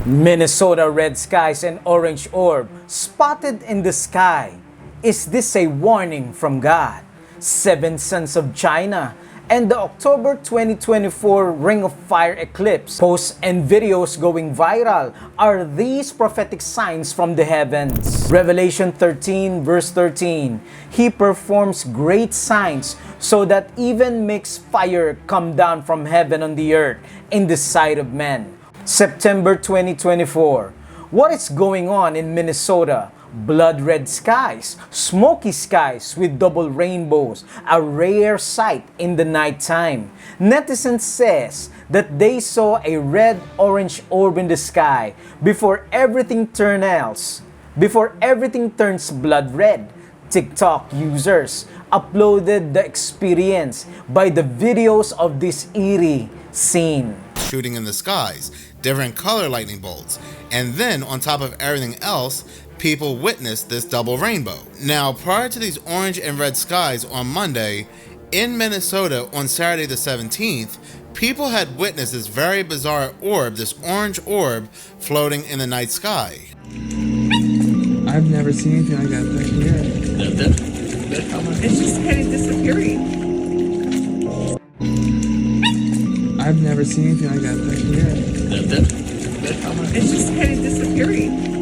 Minnesota red skies and orange orb spotted in the sky. Is this a warning from God? Seven sons of China and the October 2024 Ring of Fire eclipse. Posts and videos going viral. Are these prophetic signs from the heavens? Revelation 13 verse 13. He performs great signs so that even makes fire come down from heaven on the earth in the sight of men. September 2024. What is going on in Minnesota? Blood red skies, smoky skies with double rainbows, a rare sight in the nighttime. Netizens says that they saw a red-orange orb in the sky before everything turns blood red. TikTok users uploaded the experience by the videos of this eerie scene. Shooting in the skies, different color lightning bolts, and then on top of everything else, people witnessed this double rainbow. Now, prior to these orange and red skies on Monday, in Minnesota on Saturday the 17th, people had witnessed this very bizarre orb, this orange orb floating in the night sky. I've never seen anything like that here. It's just kind of disappearing. I've never seen anything like that here. It's just kind of disappearing.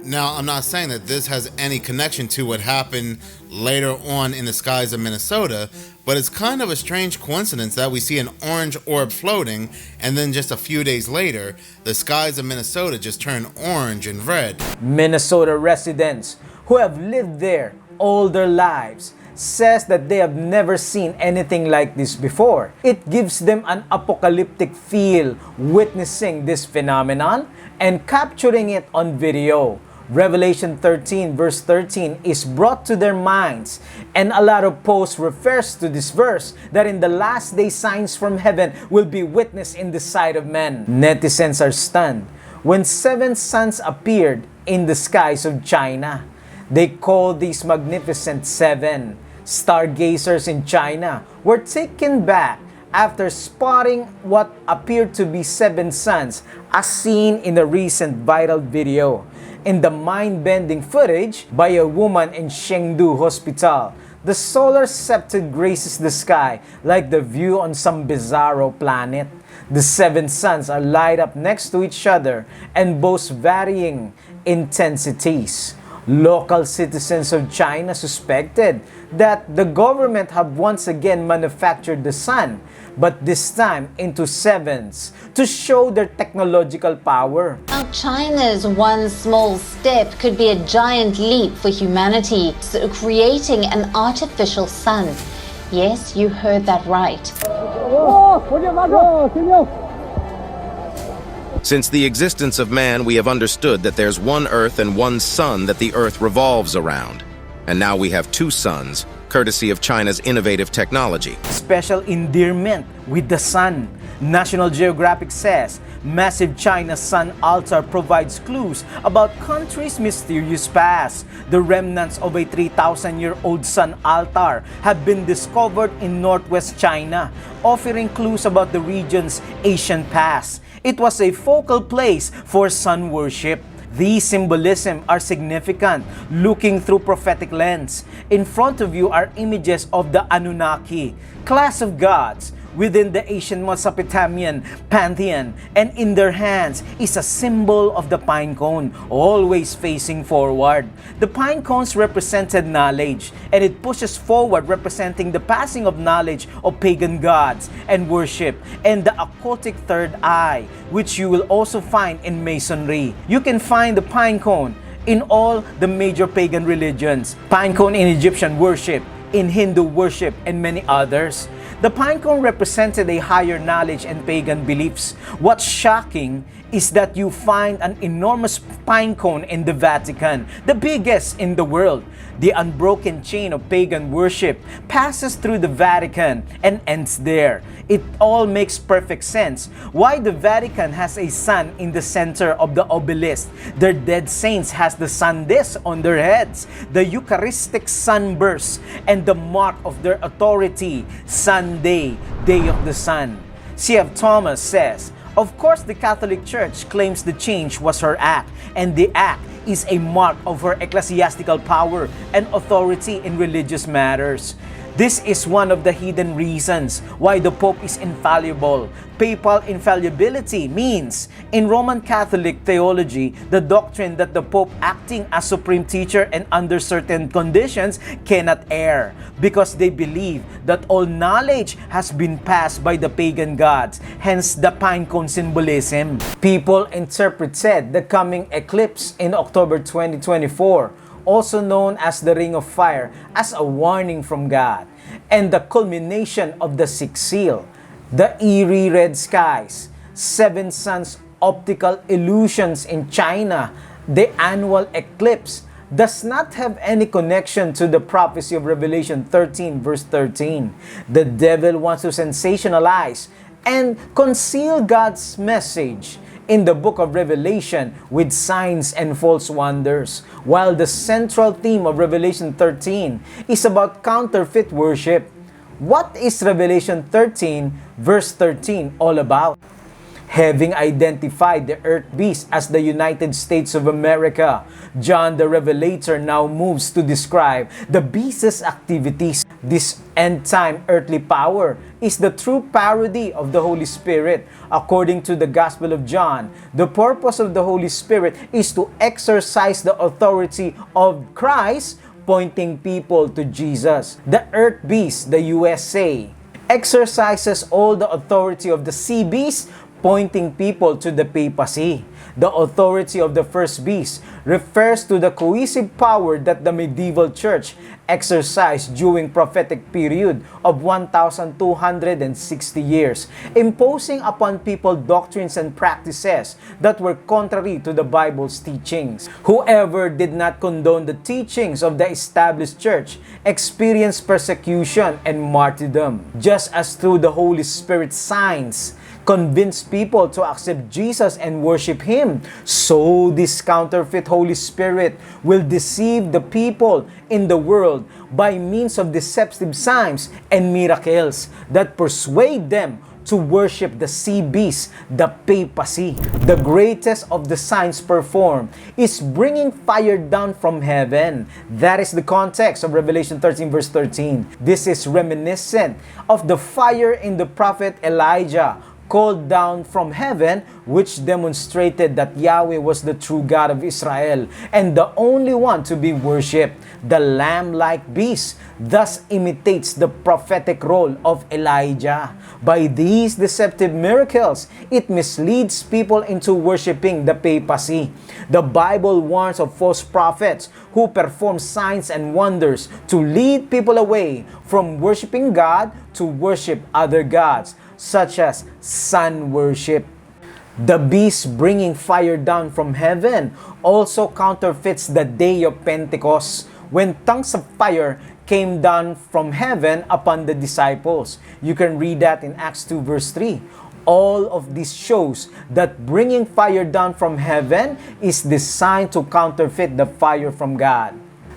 Now, I'm not saying that this has any connection to what happened later on in the skies of Minnesota, but it's kind of a strange coincidence that we see an orange orb floating, and then just a few days later, the skies of Minnesota just turn orange and red. Minnesota residents who have lived there all their lives says that they have never seen anything like this before. It gives them an apocalyptic feel witnessing this phenomenon and capturing it on video. Revelation 13 verse 13 is brought to their minds, and a lot of posts refers to this verse that in the last day signs from heaven will be witnessed in the sight of men. Netizens are stunned when seven suns appeared in the skies of China. They call these magnificent seven. Stargazers in China were taken back after spotting what appeared to be seven suns, as seen in a recent viral video. In the mind-bending footage by a woman in Chengdu Hospital, the solar scepter graces the sky like the view on some bizarro planet. The seven suns are lined up next to each other and boast varying intensities. Local citizens of China suspected that the government have once again manufactured the sun, but this time into sevens to show their technological power. Now, China's one small step could be a giant leap for humanity, creating an artificial sun. Yes, you heard that right. Since the existence of man, we have understood that there's one earth and one sun that the earth revolves around. And now we have two suns, courtesy of China's innovative technology. Special endearment with the sun. National Geographic says massive China sun altar provides clues about country's mysterious past. The remnants of a 3,000-year-old sun altar have been discovered in northwest China, offering clues about the region's ancient past. It was a focal place for sun worship. These symbolism are significant looking through prophetic lens. In front of you are images of the Anunnaki, class of gods within the ancient Mesopotamian pantheon, and in their hands is a symbol of the pine cone, always facing forward. The pine cones represented knowledge, and it pushes forward representing the passing of knowledge of pagan gods and worship, and the occultic third eye, which you will also find in Masonry. You can find the pine cone in all the major pagan religions, pine cone in Egyptian worship, in Hindu worship, and many others. The pine cone represented a higher knowledge and pagan beliefs. What's shocking is that you find an enormous pine cone in the Vatican, the biggest in the world. The unbroken chain of pagan worship passes through the Vatican and ends there. It all makes perfect sense why the Vatican has a sun in the center of the obelisk. Their dead saints has the sun disk on their heads, the Eucharistic sunburst, and the mark of their authority, Sunday, Day of the Sun. C.F. Thomas says, Of course, the Catholic Church claims the change was her act, and the act is a mark of her ecclesiastical power and authority in religious matters. This is one of the hidden reasons why the Pope is infallible. Papal infallibility means, in Roman Catholic theology, the doctrine that the Pope, acting as supreme teacher and under certain conditions, cannot err, because they believe that all knowledge has been passed by the pagan gods, hence the pine cone symbolism. People interpreted the coming eclipse in October 2024, also known as the Ring of Fire, as a warning from God, and the culmination of the sixth seal, the eerie red skies, seven suns optical illusions in China, the annual eclipse, does not have any connection to the prophecy of Revelation 13 verse 13. The devil wants to sensationalize and conceal God's message in the book of Revelation with signs and false wonders, while the central theme of Revelation 13 is about counterfeit worship. What is Revelation 13 verse 13 all about? Having identified the earth beast as the United States of America, John the Revelator now moves to describe the beast's activities. This end-time earthly power is the true parody of the Holy Spirit. According to the Gospel of John, the purpose of the Holy Spirit is to exercise the authority of Christ, pointing people to Jesus. The earth beast, the USA, exercises all the authority of the sea beast, pointing people to the papacy. The authority of the first beast refers to the cohesive power that the medieval church exercised during prophetic period of 1,260 years, imposing upon people doctrines and practices that were contrary to the Bible's teachings. Whoever did not condone the teachings of the established church experienced persecution and martyrdom, just as through the Holy Spirit's signs convince people to accept Jesus and worship Him, so this counterfeit Holy Spirit will deceive the people in the world by means of deceptive signs and miracles that persuade them to worship the sea beast, the papacy. The greatest of the signs performed is bringing fire down from heaven. That is the context of Revelation 13 verse 13. This is reminiscent of the fire in the prophet Elijah, called down from heaven, which demonstrated that Yahweh was the true God of Israel and the only one to be worshipped. The lamb-like beast thus imitates the prophetic role of Elijah. By these deceptive miracles, it misleads people into worshiping the papacy. The Bible warns of false prophets who perform signs and wonders to lead people away from worshiping God to worship other gods, such as sun worship. The beast bringing fire down from heaven also counterfeits the day of Pentecost, when tongues of fire came down from heaven upon the disciples. You can read that in Acts 2 verse 3. All of this shows that bringing fire down from heaven is designed to counterfeit the fire from God.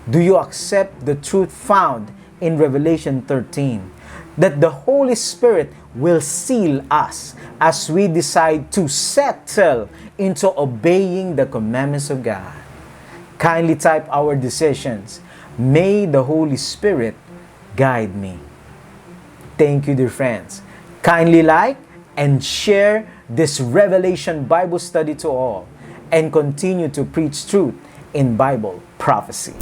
Do you accept the truth found in Revelation 13? That the Holy Spirit will seal us as we decide to settle into obeying the commandments of God. Kindly type our decisions. May the Holy Spirit guide me. Thank you, dear friends. Kindly like and share this Revelation Bible study to all, and continue to preach truth in Bible prophecy.